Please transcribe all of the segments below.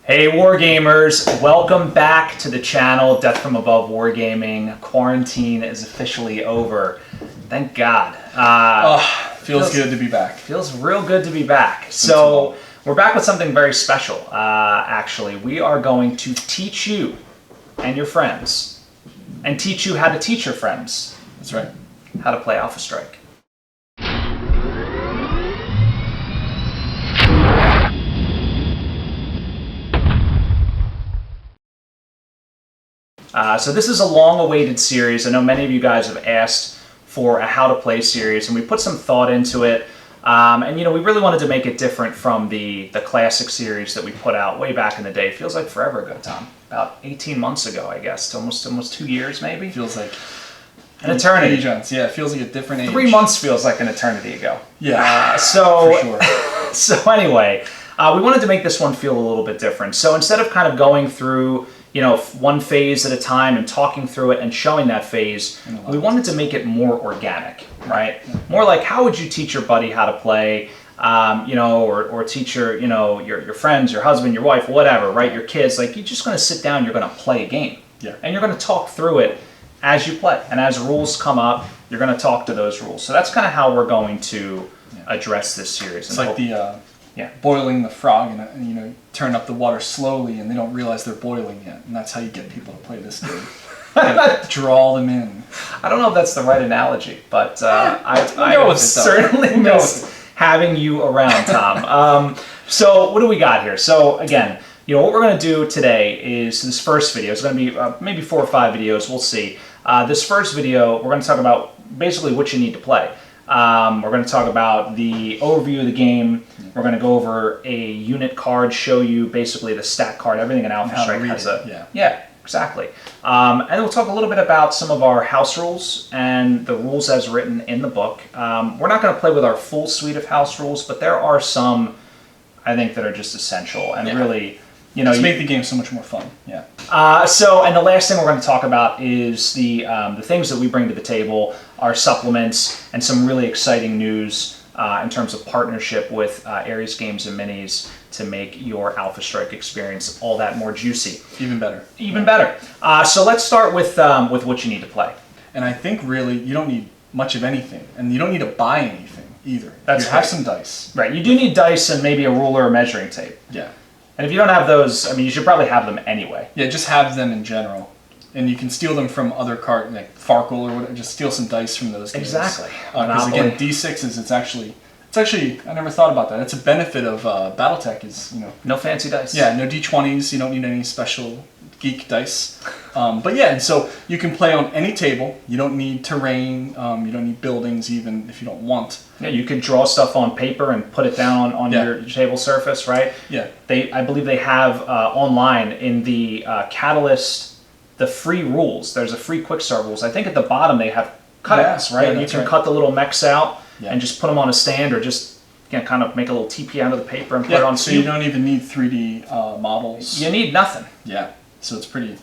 Hey Wargamers, welcome back to the channel, Death from Above Wargaming. Quarantine is officially over. Thank God. Feels good to be back. Feels real good to be back. So we're back with something very special, actually. We are going to teach you and your friends, and teach you how to teach your friends. That's right. How to play Alpha Strike. So this is a long-awaited series. I know many of you guys have asked for a how to play series, and we put some thought into it. And you know, we really wanted to make it different from the classic series that we put out way back in the day. It feels like forever ago, Tom. About 18 months ago, I guess. Almost 2 years, maybe. Feels like an eternity. Yeah, it feels like a different age. 3 months feels like an eternity ago. Yeah, for sure. So anyway, we wanted to make this one feel a little bit different. So instead of kind of going through, you know, one phase at a time and talking through it and showing that phase, we wanted to make it more organic, right? Yeah. More like, how would you teach your buddy how to play, you know, or teach your, you know, your friends, your husband, your wife, whatever, right? Your kids, like, you're just going to sit down, you're going to play a game. Yeah. And you're going to talk through it as you play. And as rules come up, you're going to talk to those rules. So that's kind of how we're going to address this series. It's like boiling the frog and you know, turn up the water slowly and they don't realize they're boiling yet. And that's how you get people to play this game. Draw them in. I don't know if that's the right analogy, but I certainly missed having you around, Tom. So what do we got here? So again, you know, what we're going to do today is this first video. It's going to be maybe 4 or 5 videos. We'll see. This first video, we're going to talk about basically what you need to play. We're going to talk about the overview of the game. We're going to go over a unit card, show you basically the stat card, everything in Alpha Strike has a... Yeah, exactly. And then we'll talk a little bit about some of our house rules and the rules as written in the book. We're not going to play with our full suite of house rules, but there are some, I think, that are just essential and really... You know, make the game so much more fun. Yeah. And the last thing we're going to talk about is the things that we bring to the table, our supplements, and some really exciting news in terms of partnership with Aries Games Minis to make your Alpha Strike experience all that more juicy. Even better. Even better. So let's start with what you need to play. And I think really you don't need much of anything, and you don't need to buy anything either. That's you have some dice. Right. You do need dice and maybe a ruler or measuring tape. Yeah. And if you don't have those, I mean, you should probably have them anyway. Yeah, just have them in general. And you can steal them from other cards, like Farkle or whatever. Just steal some dice from those games. Exactly. Because again, D6s, it's actually, I never thought about that. It's a benefit of BattleTech is, you know. No fancy dice. Yeah, no D20s. You don't need any special geek dice. But yeah, and so you can play on any table. You don't need terrain. You don't need buildings even if you don't want. Yeah, you could draw stuff on paper and put it down on your table surface, right? Yeah. I believe they have online in the Catalyst, the free rules. There's a free quick start rules. I think at the bottom they have cutouts, right? Yeah, you can cut the little mechs out and just put them on a stand, or just kind of make a little TP out of the paper and put it on. So you don't even need 3D models. You need nothing. Yeah. So it's pretty.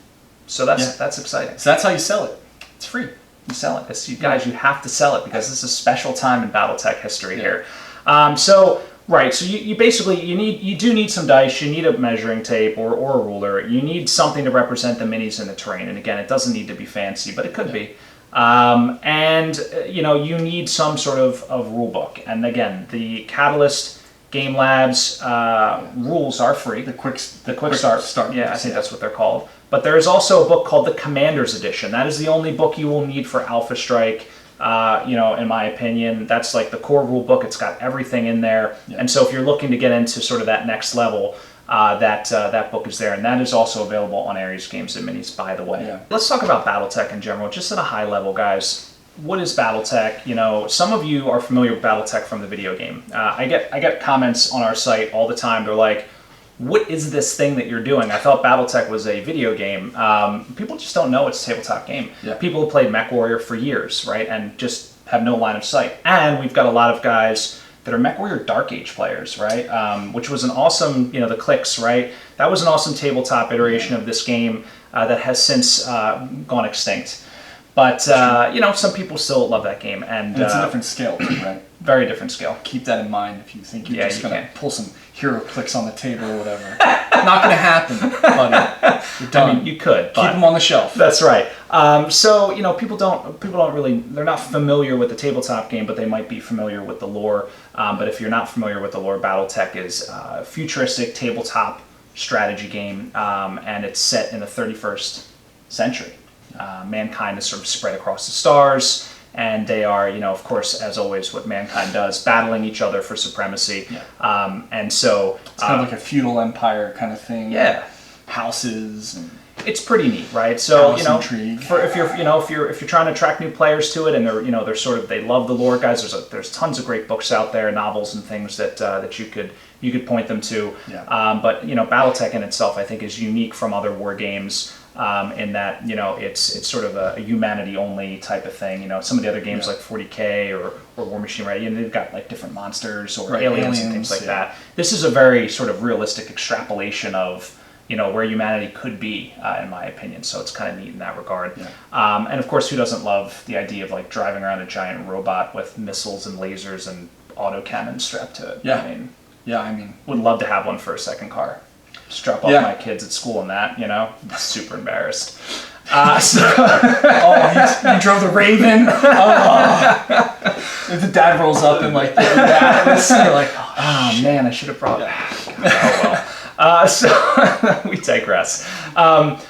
So that's exciting. So that's how you sell it. It's free. You sell it. You guys, you have to sell it because this is a special time in BattleTech history here. So you basically you do need some dice. You need a measuring tape or a ruler. You need something to represent the minis in the terrain. And again, it doesn't need to be fancy, but it could be. And you know, you need some sort of rule book. And again, the Catalyst Game Labs rules are free. The quick start. Yeah, I think that's what they're called. But there is also a book called the Commander's Edition. That is the only book you will need for Alpha Strike. You know, in my opinion, that's like the core rule book. It's got everything in there. Yeah. And so if you're looking to get into sort of that next level, that book is there. And that is also available on Aries Games Minis, by the way. Yeah. Let's talk about BattleTech in general, just at a high level, guys. What is BattleTech? You know, some of you are familiar with BattleTech from the video game. I get comments on our site all the time. They're like, what is this thing that you're doing? I thought BattleTech was a video game. People just don't know it's a tabletop game. Yeah. People have played MechWarrior for years, right? And just have no line of sight. And we've got a lot of guys that are MechWarrior Dark Age players, right? Which was an awesome, you know, the Clicks, right? That was an awesome tabletop iteration of this game that has since gone extinct. But, you know, some people still love that game. And it's a different scale too, right? Very different scale. Keep that in mind if you think you're just you going to can. pull some hero clicks on the table or whatever. Not going to happen, buddy. You're done. I mean, you could. Keep them on the shelf. That's right. So people don't really, they're not familiar with the tabletop game, but they might be familiar with the lore. But if you're not familiar with the lore, BattleTech is a futuristic tabletop strategy game, and it's set in the 31st century. Mankind is sort of spread across the stars. And they are, of course, as always, what mankind does, battling each other for supremacy. Yeah. And so it's kind of like a feudal empire kind of thing. Yeah, houses. And it's pretty neat, right? So intrigue. if you're trying to attract new players to it, and they're sort of, they love the lore, guys. There's tons of great books out there, novels and things that you could point them to. Yeah. But BattleTech in itself, I think, is unique from other war games. In that it's sort of a humanity only type of thing. Some of the other games like 40K or War Machine, right? They've got like different monsters or aliens and things like that. This is a very sort of realistic extrapolation of where humanity could be, in my opinion. So it's kind of neat in that regard. Yeah. And of course, who doesn't love the idea of like driving around a giant robot with missiles and lasers and autocannon strapped to it? Yeah. I mean, would love to have one for a second car. Just drop off my kids at school and that, super embarrassed. You drove the Raven. The dad rolls up and like the Atlas. You're like, oh man, I should have brought. Oh well. So we digress.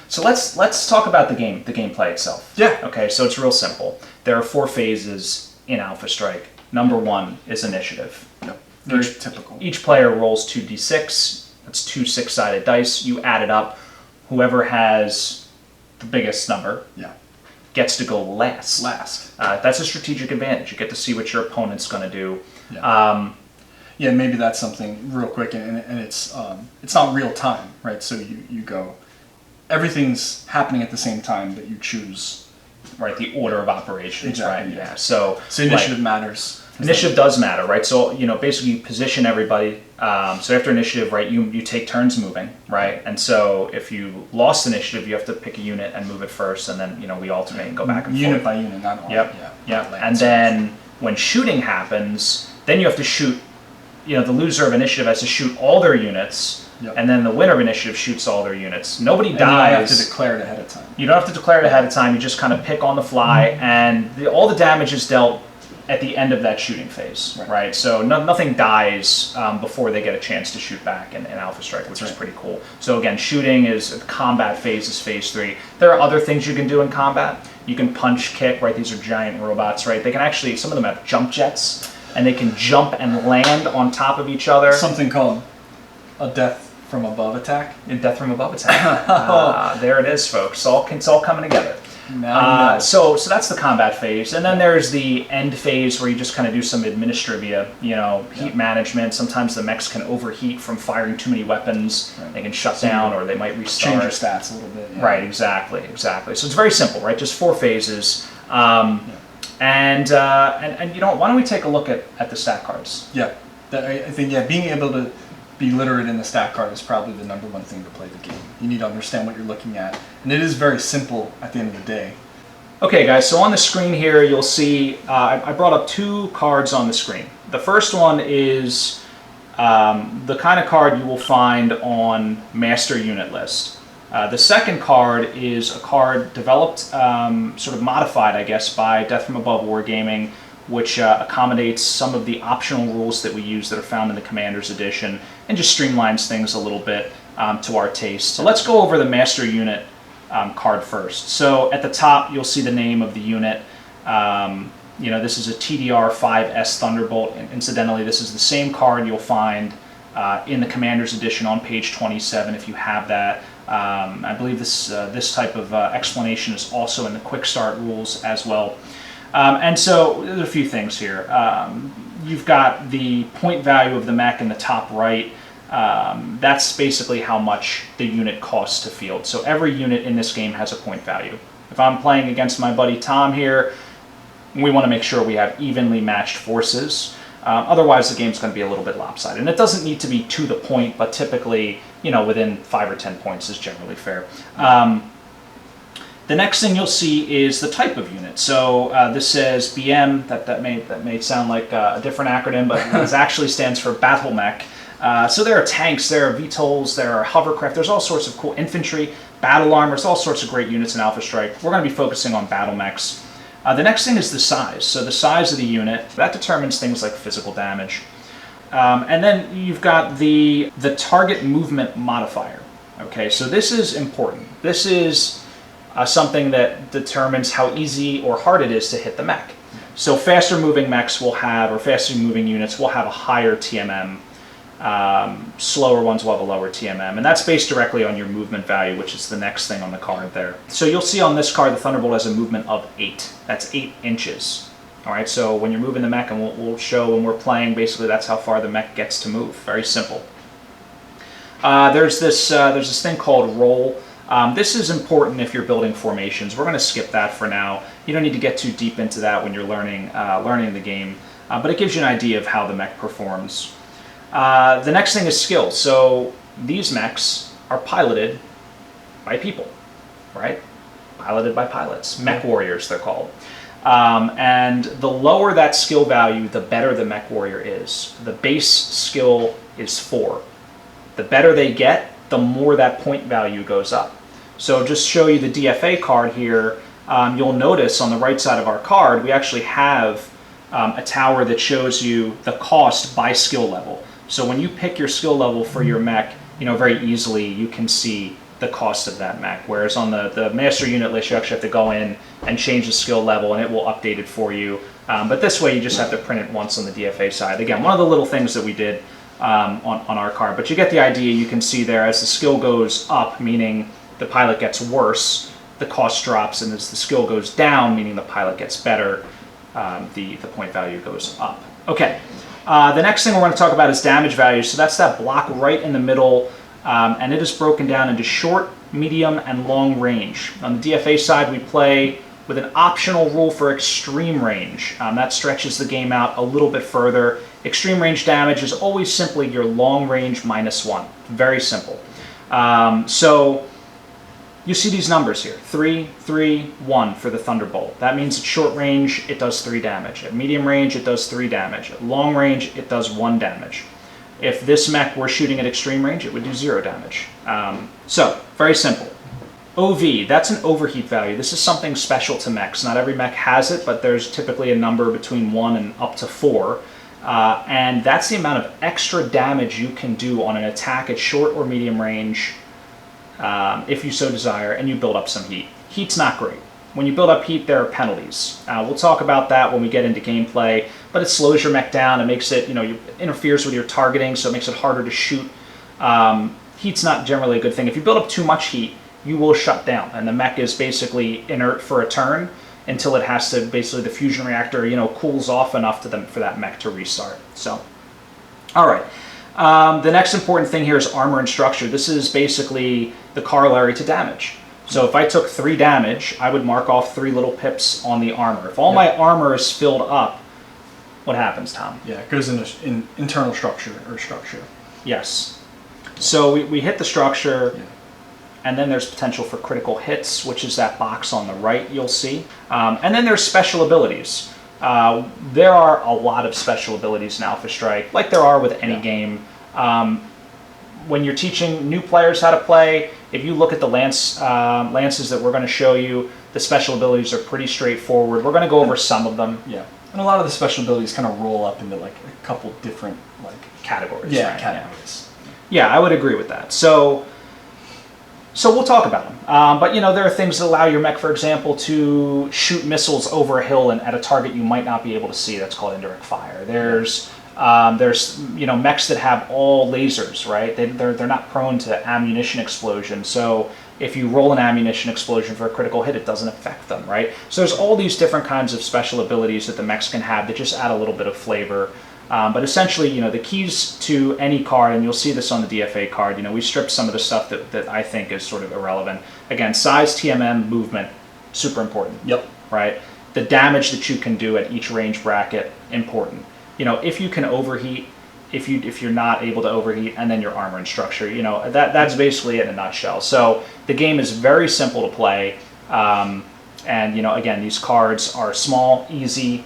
So let's talk about the gameplay itself. Yeah. Okay, so it's real simple. There are 4 phases in Alpha Strike. Number 1 is initiative. Yep. Very typical. Each player rolls 2d6. That's 2 6-sided dice. You add it up. Whoever has the biggest number gets to go last. That's a strategic advantage. You get to see what your opponent's going to do. Yeah. Maybe that's something real quick, and it's not real time, right? So you go, everything's happening at the same time, but you choose the order of operations. Exactly. Right. Yeah. So initiative matters. Initiative does matter, right? So, basically you position everybody. So after initiative, right, you take turns moving, right? And so if you lost initiative, you have to pick a unit and move it first, and then, we alternate and go back and forth. Unit by unit, not all. Yep. And then when shooting happens, then you have to shoot, the loser of initiative has to shoot all their units, and then the winner of initiative shoots all their units. Nobody dies. You don't have to declare it ahead of time. You don't have to declare it ahead of time. You just kind of pick on the fly, and all the damage is dealt at the end of that shooting phase, right? So nothing dies before they get a chance to shoot back in Alpha Strike, which is pretty cool. So again, shooting is combat phase is phase 3. There are other things you can do in combat. You can punch, kick, right? These are giant robots, right? They can actually, some of them have jump jets, and they can jump and land on top of each other. Something called a death from above attack. Death from above attack. There it is, folks. It's all coming together. So that's the combat phase, and then there's the end phase where you just kind of do some administrivia, heat management. Sometimes the mechs can overheat from firing too many weapons. They can shut down, or they might restart. Change your stats a little bit. Yeah. Right, exactly. So it's very simple, right? Just 4 phases. And why don't we take a look at the stat cards? Yeah, I think being able to be literate in the stat card is probably the number 1 thing to play the game. You need to understand what you're looking at, and it is very simple at the end of the day. Okay, guys, so on the screen here, you'll see I brought up 2 cards on the screen. The first one is the kind of card you will find on Master Unit List. The second card is a card developed, sort of modified, I guess, by Death from Above Wargaming, which accommodates some of the optional rules that we use that are found in the Commander's Edition and just streamlines things a little bit to our taste. So let's go over the Master Unit card first. So at the top, you'll see the name of the unit. This is a TDR-5S Thunderbolt. Incidentally, this is the same card you'll find in the Commander's Edition on page 27 if you have that. I believe this type of explanation is also in the Quick Start rules as well. And so there's a few things here. You've got the point value of the mech in the top right. That's basically how much the unit costs to field. So every unit in this game has a point value. If I'm playing against my buddy Tom here, we want to make sure we have evenly matched forces. Otherwise, the game's going to be a little bit lopsided. And it doesn't need to be to the point, but typically, within 5 or 10 points is generally fair. The next thing you'll see is the type of unit. So this says BM. That may sound like a different acronym, but this actually stands for Battle Mech. So there are tanks, there are VTOLs, there are hovercraft. There's all sorts of cool infantry, battle armors, all sorts of great units in Alpha Strike. We're going to be focusing on battle mechs. The next thing is the size. So the size of the unit, that determines things like physical damage. And then you've got the target movement modifier. Okay, so this is important. This is something that determines how easy or hard it is to hit the mech. So faster moving mechs will have, or faster moving units will have a higher TMM. Slower ones will have a lower TMM, and that's based directly on your movement value, which is the next thing on the card there. So you'll see on this card the Thunderbolt has a movement of 8. That's 8 inches. All right, so when you're moving the mech, and we'll show when we're playing, basically that's how far the mech gets to move. Very simple. There's this thing called roll. This is important if you're building formations. We're going to skip that for now. You don't need to get too deep into that when you're learning the game, but it gives you an idea of how the mech performs. The next thing is skill. So these mechs are piloted by people, right? Piloted by pilots. Mech warriors, they're called. And the lower that skill value, the better the mech warrior is. The base skill is 4. The better they get, the more that point value goes up. So just show you the DFA card here. You'll notice on the right side of our card, we actually have a tower that shows you the cost by skill level. So when you pick your skill level for your mech, very easily you can see the cost of that mech. Whereas on the master unit list, you actually have to go in and change the skill level, and it will update it for you. But this way, you just have to print it once on the DFA side. Again, one of the little things that we did on our card. But you get the idea. You can see there as the skill goes up, meaning the pilot gets worse, the cost drops, and as the skill goes down, meaning the pilot gets better, the point value goes up. Okay. The next thing we're going to talk about is damage value. So that's that block right in the middle, and it is broken down into short, medium, and long range. On the DFA side, we play with an optional rule for extreme range. That stretches the game out a little bit further. Extreme range damage is always simply your long range -1. Very simple. So you see these numbers here, 3, 3, 1 for the Thunderbolt. That means at short range, it does 3 damage. At medium range, it does 3 damage. At long range, it does 1 damage. If this mech were shooting at extreme range, it would do 0 damage. So, very simple. OV, that's an overheat value. This is something special to mechs. Not every mech has it, but there's typically a number between 1 and up to 4. And that's the amount of extra damage you can do on an attack at short or medium range, if you so desire, and you build up some heat. Heat's not great. When you build up heat, there are penalties. We'll talk about that when we get into gameplay, but it slows your mech down. It makes it, it interferes with your targeting, so it makes it harder to shoot. Heat's not generally a good thing. If you build up too much heat, you will shut down, and the mech is basically inert for a turn until it has to, basically the fusion reactor, cools off enough for that mech to restart. So, all right. The next important thing here is armor and structure. This is basically the corollary to damage. So if I took 3 damage, I would mark off 3 little pips on the armor. If all my armor is filled up, what happens, Tom? Yeah, it goes in internal structure or structure. Yes. So we hit the structure, and then there's potential for critical hits, which is that box on the right you'll see. And then there's special abilities. There are a lot of special abilities in Alpha Strike, like there are with any game. When you're teaching new players how to play, if you look at the lances that we're going to show you, the special abilities are pretty straightforward. We're going to go over some of them. Yeah, and a lot of the special abilities kind of roll up into like a couple different categories. Yeah, right? Categories. Yeah, I would agree with that. So we'll talk about them. But there are things that allow your mech, for example, to shoot missiles over a hill and at a target you might not be able to see. That's called indirect fire. There's mechs that have all lasers, right? They're not prone to ammunition explosion. So if you roll an ammunition explosion for a critical hit, it doesn't affect them, right? So there's all these different kinds of special abilities that the mechs can have that just add a little bit of flavor. But essentially, the keys to any card, and you'll see this on the DFA card, we stripped some of the stuff that I think is sort of irrelevant. Again, size, TMM, movement, super important. Yep. Right? The damage that you can do at each range bracket, important. If you can overheat, if you're not able to overheat, and then your armor and structure, that's basically it in a nutshell. So the game is very simple to play. And again, these cards are small, easy.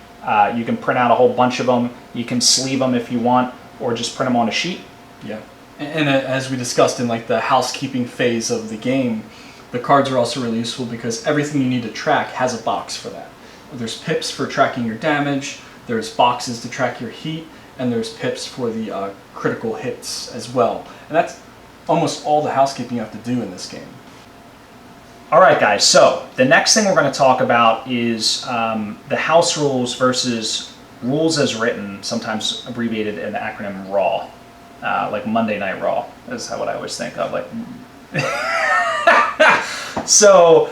You can print out a whole bunch of them. You can sleeve them if you want, or just print them on a sheet. Yeah, and as we discussed in like the housekeeping phase of the game, the cards are also really useful because everything you need to track has a box for that. There's pips for tracking your damage, there's boxes to track your heat, and there's pips for the critical hits as well. And that's almost all the housekeeping you have to do in this game. All right, guys, so the next thing we're going to talk about is the house rules versus rules as written, sometimes abbreviated in the acronym RAW, like Monday Night Raw is what I always think of. Like, so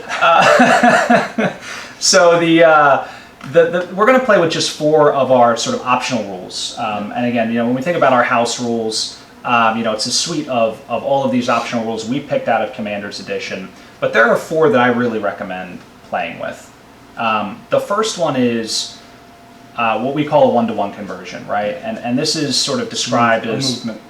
we're going to play with just 4 of our sort of optional rules. And again, when we think about our house rules, it's a suite of all of these optional rules we picked out of Commander's Edition. But there are 4 that I really recommend playing with. The first one is what we call a 1-to-1 conversion, right? And this is sort of described as movement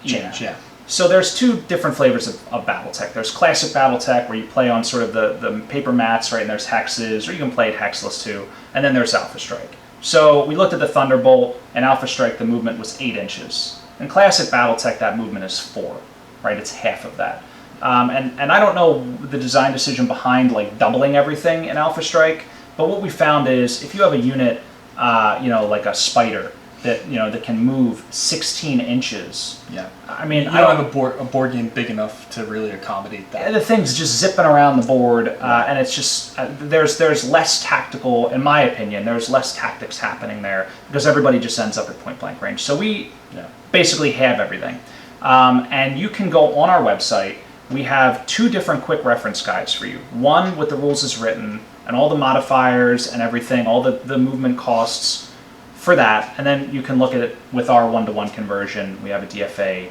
change. Yeah. So there's 2 different flavors of BattleTech. There's classic BattleTech, where you play on sort of the paper mats, right? And there's hexes, or you can play it hexless too. And then there's Alpha Strike. So we looked at the Thunderbolt, and Alpha Strike, the movement was 8 inches. In classic BattleTech, that movement is 4, right? It's half of that. And I don't know the design decision behind like doubling everything in Alpha Strike, but what we found is if you have a unit, like a spider that can move 16 inches. Yeah. I mean, you don't have a board game big enough to really accommodate that. The thing's just zipping around the board, and it's just there's less tactical, in my opinion. There's less tactics happening there because everybody just ends up at point blank range. So we basically have everything, and you can go on our website. We have 2 different quick reference guides for you. One with the rules as written and all the modifiers and everything, all the movement costs for that. And then you can look at it with our 1-to-1 conversion. We have a DFA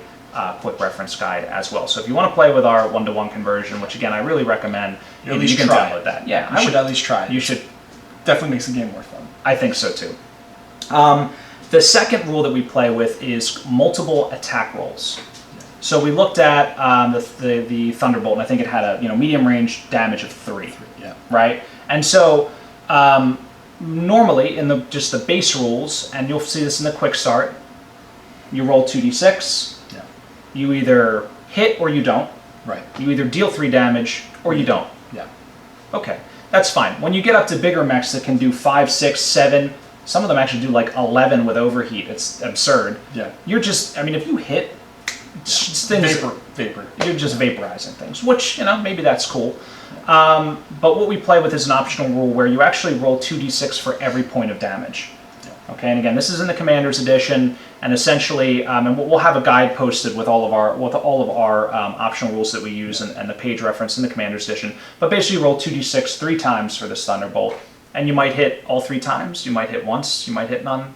quick reference guide as well. So if you want to play with our 1-to-1 conversion, which again I really recommend, you can download that. Yeah, you should at least try it. You should. Definitely makes the game more fun. I think so too. The second rule that we play with is multiple attack rolls. So we looked at the Thunderbolt, and I think it had a medium range damage of 3. Yeah. Right. And so normally in just the base rules, and you'll see this in the quick start, you roll 2d6. Yeah. You either hit or you don't. Right. You either deal 3 damage or you don't. Yeah. Okay, that's fine. When you get up to bigger mechs that can do 5, 6, 7, some of them actually do like 11 with overheat. It's absurd. Yeah. You're just, if you hit things, vapor. You're just vaporizing things, which maybe that's cool. But what we play with is an optional rule where you actually roll 2d6 for every point of damage. Yeah. Okay, and again, this is in the Commander's Edition, and essentially, and we'll have a guide posted with all of our optional rules that we use and the page reference in the Commander's Edition. But basically, you roll 2d6 3 times for this Thunderbolt, and you might hit all 3 times. You might hit once. You might hit none.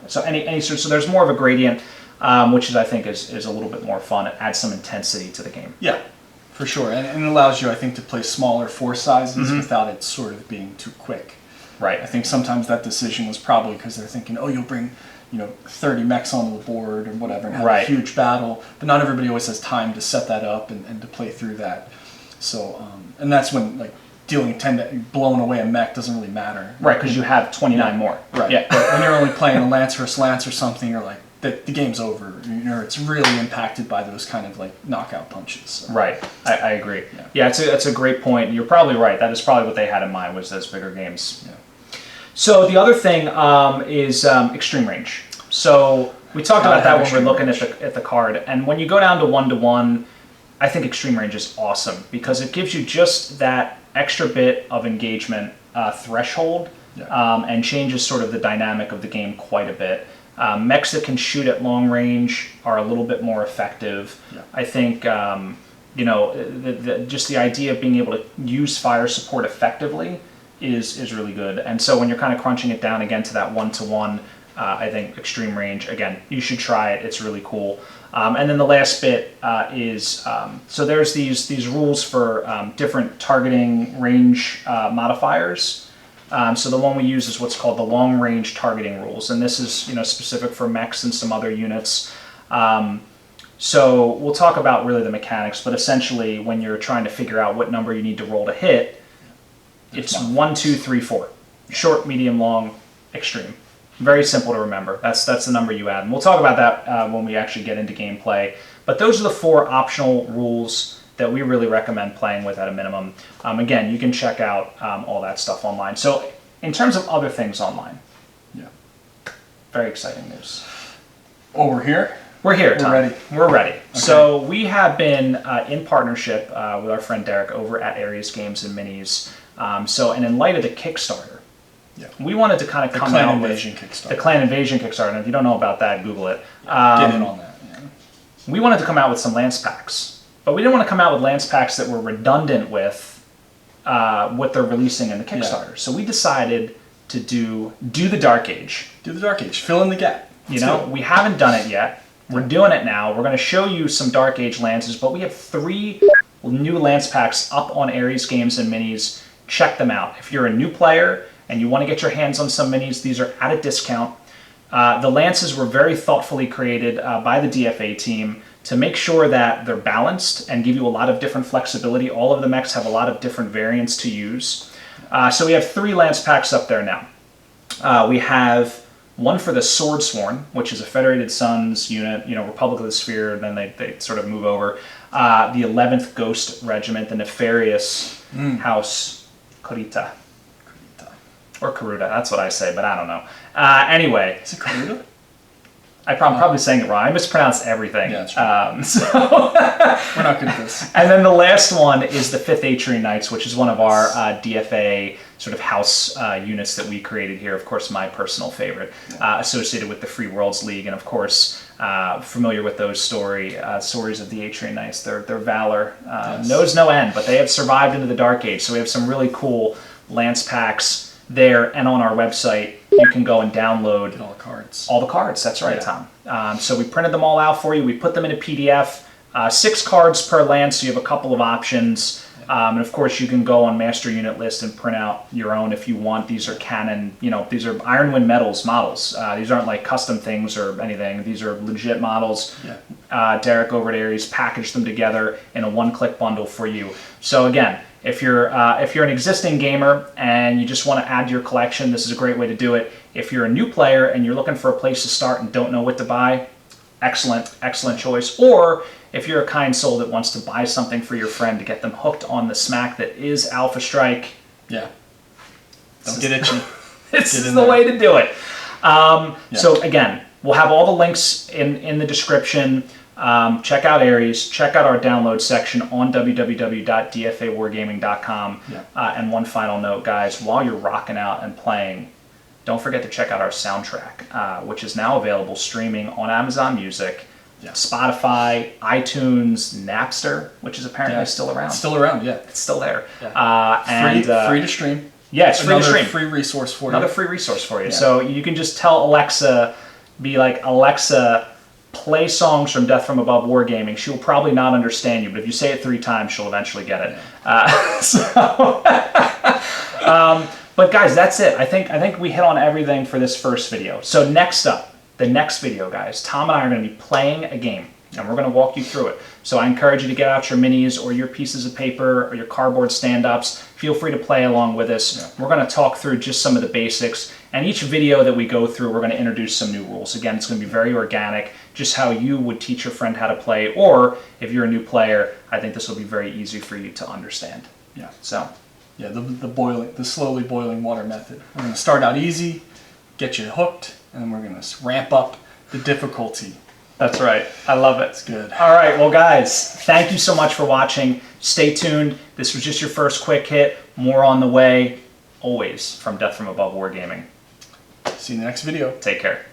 So so there's more of a gradient. Which I think is a little bit more fun. It adds some intensity to the game. Yeah, for sure. And it allows you, I think, to play smaller force sizes without it sort of being too quick. Right. I think sometimes that decision was probably because they're thinking, oh, you'll bring 30 mechs onto the board or whatever and have a huge battle. But not everybody always has time to set that up and to play through that. So, and that's when like dealing 10 blowing away a mech doesn't really matter. Right, because you have 29 more. Right. Yeah. But when you're only playing a lance versus lance or something, you're like, the game's over. It's really impacted by those kind of like knockout punches. So. Right, I agree. Yeah, it's a great point. You're probably right. That is probably what they had in mind, was those bigger games. Yeah. So the other thing is extreme range. So we talked about that when we were looking at the card. And when you go down to 1-to-1, I think extreme range is awesome because it gives you just that extra bit of engagement threshold and changes sort of the dynamic of the game quite a bit. Mechs that can shoot at long range are a little bit more effective. Yeah. I think, just the idea of being able to use fire support effectively is really good. And so when you're kind of crunching it down again to that 1-to-1, I think extreme range, again, you should try it. It's really cool. And then the last bit is, so there's these rules for different targeting range modifiers. So the one we use is what's called the long-range targeting rules, and this is specific for mechs and some other units. So we'll talk about really the mechanics, but essentially when you're trying to figure out what number you need to roll to hit, it's 1, 2, 3, 4. Short, medium, long, extreme. Very simple to remember. That's the number you add. And we'll talk about that when we actually get into gameplay. But those are the 4 optional rules that we really recommend playing with at a minimum. Again, you can check out all that stuff online. So in terms of other things online, very exciting news. Oh, we're here? We're here, Tom. We're ready. We're ready. Okay. So we have been in partnership with our friend Derek over at Aries Games and Minis. And in light of the Kickstarter, we wanted to kind of come out with the Clan Invasion Kickstarter. And if you don't know about that, Google it. Get in on that. Yeah. We wanted to come out with some Lance Packs, but we didn't want to come out with Lance Packs that were redundant with what they're releasing in the Kickstarter. Yeah. So we decided to do the Dark Age. Do the Dark Age. Fill in the gap. We haven't done it yet. We're doing it now. We're going to show you some Dark Age Lances, but we have 3 new Lance Packs up on Aries Games and Minis. Check them out. If you're a new player and you want to get your hands on some minis, these are at a discount. The Lances were very thoughtfully created by the DFA team to make sure that they're balanced and give you a lot of different flexibility. All of the mechs have a lot of different variants to use. So we have 3 Lance Packs up there now. We have one for the Swordsworn, which is a Federated Suns unit, Republic of the Sphere, then they sort of move over. The 11th Ghost Regiment, the Nefarious House Kurita. Or Karuta, that's what I say, but I don't know. Anyway. Is it Karuta? I'm probably saying it wrong. I mispronounce everything. Yeah, that's right. We're not good at this. And then the last one is the 5th Atrian Knights, which is one of our DFA sort of house units that we created here. Of course, my personal favorite, associated with the Free Worlds League, and of course, familiar with those stories of the Atrian Knights. Their valor knows no end, but they have survived into the Dark Age. So we have some really cool Lance Packs there, and on our website you can go and download all the cards. All the cards, that's right, Tom. So we printed them all out for you. We put them in a PDF. 6 cards per Lance, so you have a couple of options. And of course, you can go on Master Unit List and print out your own if you want. These are canon, these are Ironwind Metals models. These aren't like custom things or anything. These are legit models. Yeah. Derek over at Aries packaged them together in a one-click bundle for you. So again, if you're an existing gamer and you just want to add to your collection, this is a great way to do it. If you're a new player and you're looking for a place to start and don't know what to buy, excellent choice. Or if you're a kind soul that wants to buy something for your friend to get them hooked on the smack that is Alpha Strike, don't get itchy. This is the way to do it. So again, we'll have all the links in the description. Check out Aries, check out our download section on www.dfawargaming.com. And one final note, guys, while you're rocking out and playing, don't forget to check out our soundtrack, which is now available streaming on Amazon Music, Spotify, iTunes, Napster, which is apparently still around. Still around, It's still there. And free to stream. Yeah, it's free to stream. Another free resource for you. Another free resource for you. So you can just tell Alexa, be like, Alexa, play songs from Death from Above Wargaming. She will probably not understand you, but if you say it 3 times, she'll eventually get it. But guys, that's it. I think we hit on everything for this first video. So next up, the next video, guys, Tom and I are going to be playing a game, and we're going to walk you through it. So I encourage you to get out your minis or your pieces of paper or your cardboard stand-ups. Feel free to play along with us. We're going to talk through just some of the basics, and each video that we go through, we're going to introduce some new rules. Again, it's going to be very organic, just how you would teach your friend how to play, or if you're a new player, I think this will be very easy for you to understand. The slowly boiling water method. We're going to start out easy, get you hooked, and then we're going to ramp up the difficulty. That's right. I love it. It's good. All right. Well, guys, thank you so much for watching. Stay tuned. This was just your first quick hit. More on the way, always from Death from Above Wargaming. See you in the next video. Take care.